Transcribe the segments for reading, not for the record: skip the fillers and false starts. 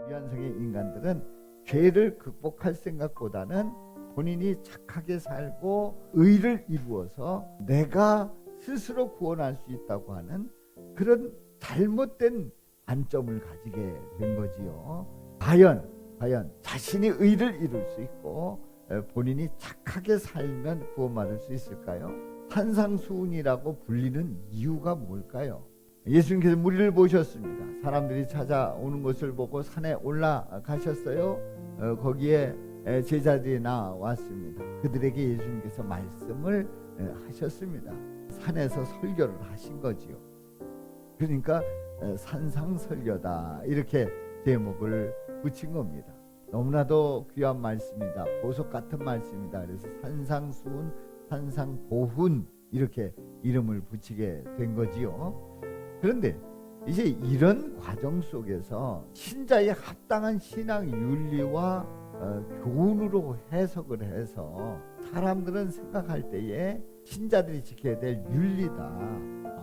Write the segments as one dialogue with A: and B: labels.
A: 유한성의 인간들은 죄를 극복할 생각보다는 본인이 착하게 살고 의를 이루어서 내가 스스로 구원할 수 있다고 하는 그런 잘못된 관점을 가지게 된 거지요. 과연 자신이 의를 이룰 수 있고 본인이 착하게 살면 구원받을 수 있을까요? 산상수훈이라고 불리는 이유가 뭘까요? 예수님께서 무리를 모셨습니다. 사람들이 찾아오는 것을 보고 산에 올라가셨어요. 거기에 제자들이 나왔습니다. 그들에게 예수님께서 말씀을 하셨습니다. 산에서 설교를 하신 거지요. 그러니까 산상설교다 이렇게 제목을 붙인 겁니다. 너무나도 귀한 말씀이다. 보석 같은 말씀이다. 그래서 산상수훈, 산상보훈 이렇게 이름을 붙이게 된 거지요. 그런데 이제 이런 과정 속에서 신자의 합당한 신앙 윤리와 교훈으로 해석을 해서 사람들은 생각할 때에 신자들이 지켜야 될 윤리다,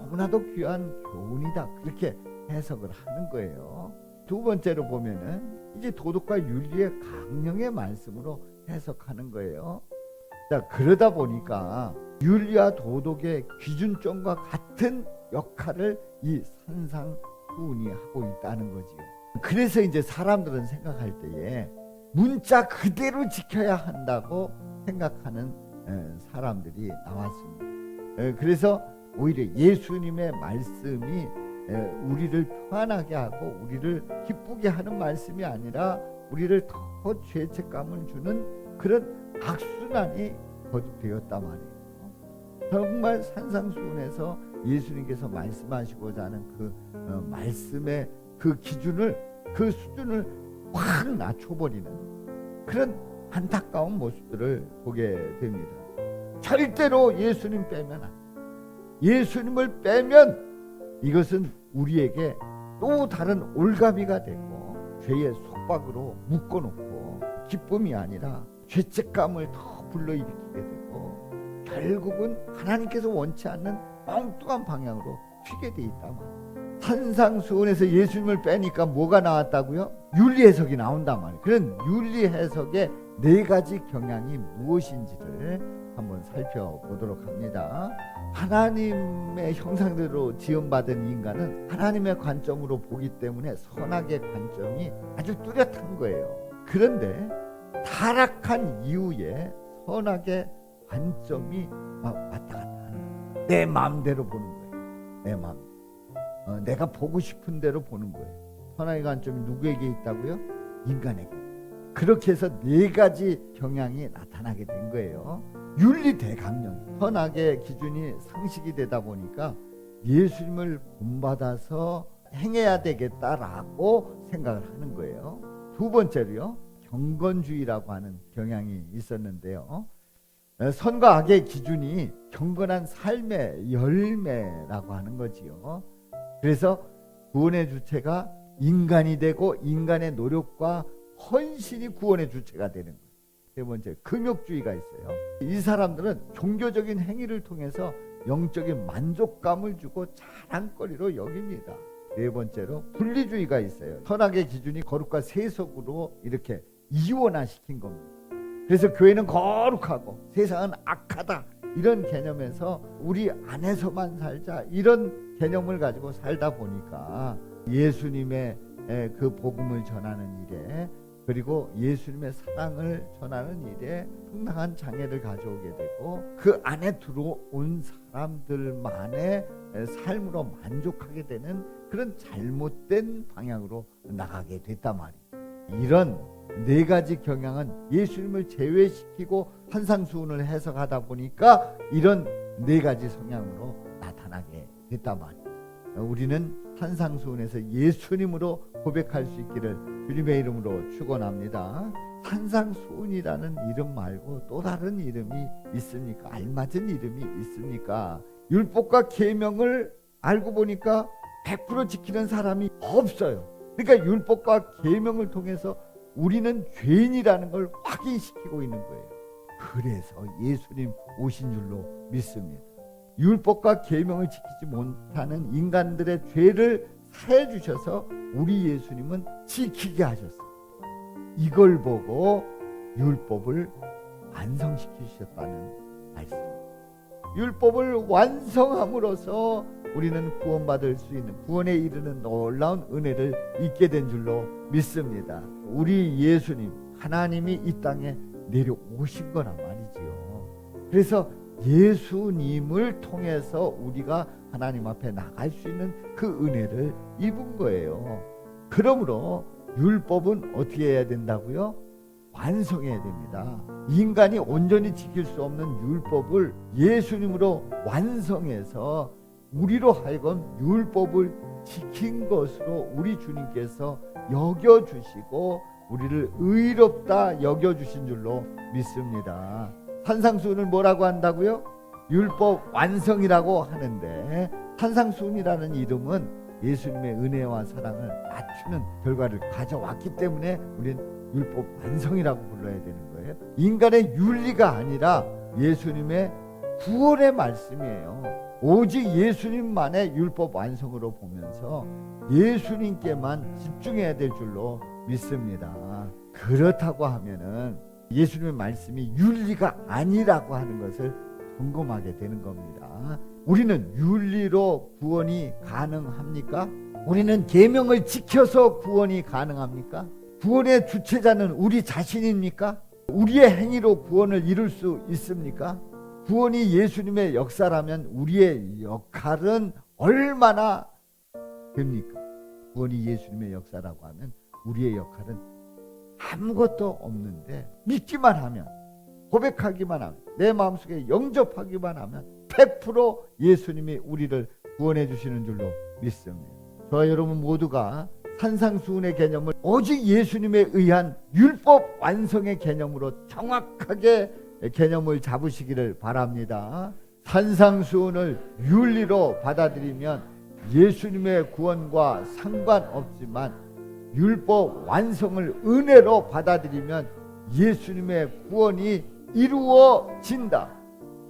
A: 너무나도 귀한 교훈이다, 그렇게 해석을 하는 거예요. 두 번째로 보면은 이제 도덕과 윤리의 강령의 말씀으로 해석하는 거예요. 자, 그러다 보니까 윤리와 도덕의 기준점과 같은 역할을 이 산상수훈이 하고 있다는 거지요. 그래서 이제 사람들은 생각할 때에 문자 그대로 지켜야 한다고 생각하는 사람들이 나왔습니다. 그래서 오히려 예수님의 말씀이 우리를 편하게 하고 우리를 기쁘게 하는 말씀이 아니라 우리를 더 죄책감을 주는 그런 악순환이 거듭되었단 말이에요. 정말 산상수훈에서 예수님께서 말씀하시고자 하는 그 말씀의 그 기준을, 그 수준을 확 낮춰버리는 그런 안타까운 모습들을 보게 됩니다. 절대로 예수님 빼면 안 돼요. 예수님을 빼면 이것은 우리에게 또 다른 올가미가 되고 죄의 속박으로 묶어놓고 기쁨이 아니라 죄책감을 더 불러일으키게 되고 결국은 하나님께서 원치 않는 엉뚱한 방향으로 튀게 돼 있단 말이에요. 산상수훈에서 예수님을 빼니까 뭐가 나왔다고요? 윤리해석이 나온단 말이에요. 그런 윤리해석의 네 가지 경향이 무엇인지를 한번 살펴보도록 합니다. 하나님의 형상대로 지음받은 인간은 하나님의 관점으로 보기 때문에 선악의 관점이 아주 뚜렷한 거예요. 그런데 타락한 이후에 선악의 관점이 막 왔다 갔다 하는 거예요. 내 마음대로 보는 거예요. 내 마음. 내가 보고 싶은 대로 보는 거예요. 선악의 관점이 누구에게 있다고요? 인간에게. 그렇게 해서 네 가지 경향이 나타나게 된 거예요. 윤리대강령, 선악의 기준이 상식이 되다 보니까 예수님을 본받아서 행해야 되겠다라고 생각을 하는 거예요. 두 번째로요, 경건주의라고 하는 경향이 있었는데요. 선과 악의 기준이 경건한 삶의 열매라고 하는 거지요. 그래서 구원의 주체가 인간이 되고 인간의 노력과 헌신이 구원의 주체가 되는 거예요. 세 번째, 금욕주의가 있어요. 이 사람들은 종교적인 행위를 통해서 영적인 만족감을 주고 자랑거리로 여깁니다. 네 번째로, 분리주의가 있어요. 선악의 기준이 거룩과 세속으로 이렇게 이원화시킨 겁니다. 그래서 교회는 거룩하고 세상은 악하다, 이런 개념에서 우리 안에서만 살자, 이런 개념을 가지고 살다 보니까 예수님의 그 복음을 전하는 일에, 그리고 예수님의 사랑을 전하는 일에 상당한 장애를 가져오게 되고 그 안에 들어온 사람들만의 삶으로 만족하게 되는 그런 잘못된 방향으로 나가게 됐단 말이에요. 이런 네 가지 경향은 예수님을 제외시키고 산상수훈을 해석하다 보니까 이런 네 가지 성향으로 나타나게 됐단 말이에요. 우리는 산상수훈에서 예수님으로 고백할 수 있기를 주님의 이름으로 축원합니다. 산상수훈이라는 이름 말고 또 다른 이름이 있습니까? 알맞은 이름이 있습니까? 율법과 계명을 알고 보니까 100% 지키는 사람이 없어요. 그러니까 율법과 계명을 통해서 우리는 죄인이라는 걸 확인시키고 있는 거예요. 그래서 예수님 오신 줄로 믿습니다. 율법과 계명을 지키지 못하는 인간들의 죄를 사해 주셔서 우리 예수님은 지키게 하셨어요. 이걸 보고 율법을 완성시키셨다는 말씀입니다. 율법을 완성함으로써 우리는 구원받을 수 있는, 구원에 이르는 놀라운 은혜를 잊게 된 줄로 믿습니다. 우리 예수님, 하나님이 이 땅에 내려오신 거란 말이지요. 그래서 예수님을 통해서 우리가 하나님 앞에 나갈 수 있는 그 은혜를 입은 거예요. 그러므로 율법은 어떻게 해야 된다고요? 완성해야 됩니다. 인간이 온전히 지킬 수 없는 율법을 예수님으로 완성해서 우리로 하여금 율법을 지킨 것으로 우리 주님께서 여겨주시고 우리를 의롭다 여겨주신 줄로 믿습니다. 산상수훈을 뭐라고 한다고요? 율법 완성이라고 하는데, 산상수훈이라는 이름은 예수님의 은혜와 사랑을 낮추는 결과를 가져왔기 때문에 우리는 율법 완성이라고 불러야 되는 거예요. 인간의 윤리가 아니라 예수님의 구원의 말씀이에요. 오직 예수님만의 율법 완성으로 보면서 예수님께만 집중해야 될 줄로 믿습니다. 그렇다고 하면은 예수님의 말씀이 윤리가 아니라고 하는 것을 점검하게 되는 겁니다. 우리는 윤리로 구원이 가능합니까? 우리는 계명을 지켜서 구원이 가능합니까? 구원의 주체자는 우리 자신입니까? 우리의 행위로 구원을 이룰 수 있습니까? 구원이 예수님의 역사라면 우리의 역할은 얼마나 됩니까? 구원이 예수님의 역사라고 하면 우리의 역할은 아무것도 없는데, 믿기만 하면, 고백하기만 하면, 내 마음속에 영접하기만 하면 100% 예수님이 우리를 구원해 주시는 줄로 믿습니다. 저와 여러분 모두가 산상수훈의 개념을 오직 예수님에 의한 율법 완성의 개념으로 정확하게 개념을 잡으시기를 바랍니다. 산상수훈을 윤리로 받아들이면 예수님의 구원과 상관없지만, 율법 완성을 은혜로 받아들이면 예수님의 구원이 이루어진다.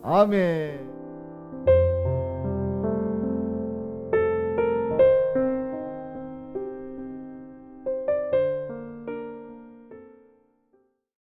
A: 아멘.